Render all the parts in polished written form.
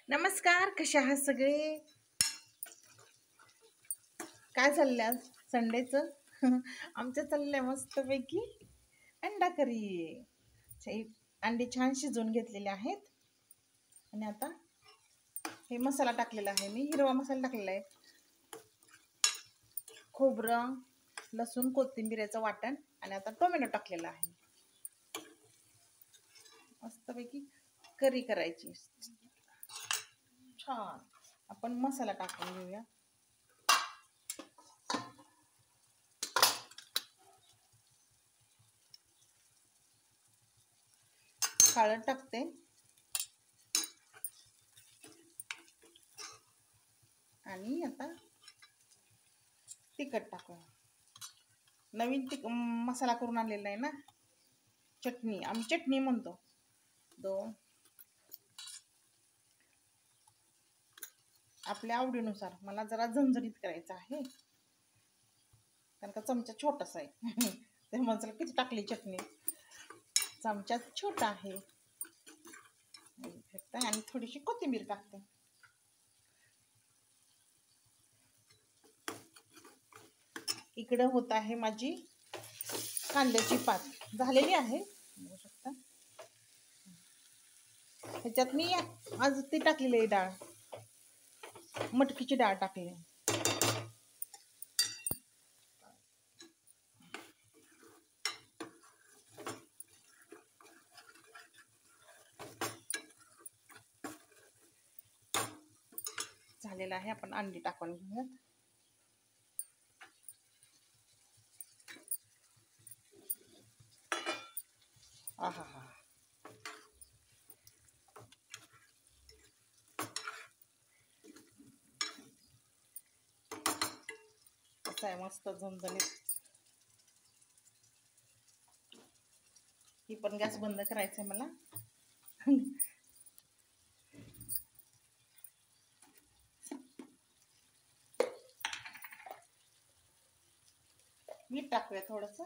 नमस्कार, कसे आहात सगळे? काय चाललंय आज संडेचं? आमचं चाललंय मस्तपैकी अंडा करी. अंडी छान शिजवून घेतलेले आहेत आणि आता हे मसाला टाकलेला आहे. मी हिरवा मसाला टाकलेला आहे. खोबरं, लसूण, कोथिंबीरचं वाटण आणि आता टोमॅटो टाकलेला आहे. मस्तपैकी करी करायची. छान. आपण मसाला टाकून घेऊया. हळद टाकते आणि आता तिखट टाकूया. नवीन मसाला करून आणलेला आहे ना, चटणी. आम्ही चटणी म्हणतो. आपल्या आवडीनुसार. मला जरा झणझणीत करायचं आहे कारण का चमचा छोटासा आहे. ते मसाला किती टाकली चटणी, चमचा छोटा आहे. आणि थोडीशी कोथिंबीर टाकते. इकडे होत आहे माझी कांद्याची पात झालेली आहे, बघू शकता. ह्याच्यात मी आज ती टाकलेली आहे डाळ, मटकीची डाळ टाकली. झालेला आहे. आपण अंडी टाकून घेऊयात. आहा हा, कसं आहे मस्त झणझणीत. ही पण गॅस बंद करायचा आहे मला. मीठ टाकूया थोडस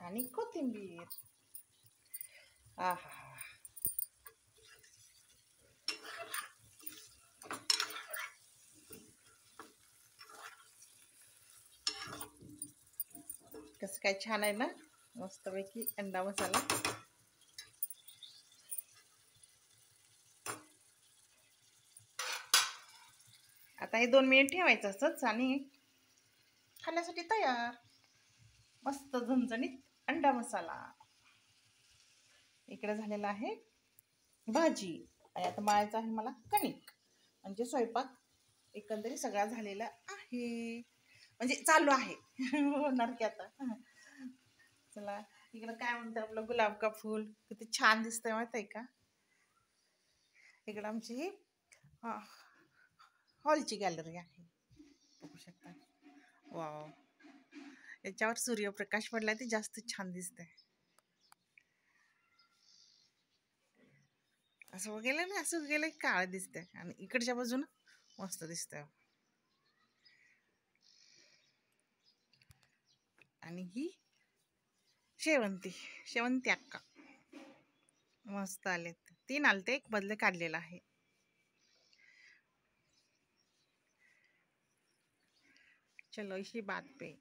आणि कोथिंबीर. आहा, कसं काय छान आहे ना, मस्तपैकी अंडा मसाला. आता हे 2 मिनिट ठेवायचं असंच आणि खाण्यासाठी तयार. मस्त झणझणीत अंडा मसाला इकडे झालेला आहे. भाजी आणि आता मळायचं आहे मला कणिक. म्हणजे स्वयंपाक एकंदरीत सगळा झालेला आहे, म्हणजे चालू आहे. होणार की आता. चला, इकडं काय म्हणतं आपलं गुलाब का फूल किती छान दिसतंय माहित आहे का. इकडं आमची हॉलची गॅलरी आहे, बघू शकता. वाव, याच्यावर सूर्यप्रकाश पडलाय ते जास्त छान दिसतंय. असं गेलं ना, असं गेलं काळ दिसतंय आणि इकडच्या बाजूनं मस्त दिसतंय. आणि ही शेवंती अक्का मस्त आलेत. 3 आलते, एक बदले काढलेला आहे. चलो इसी बात पे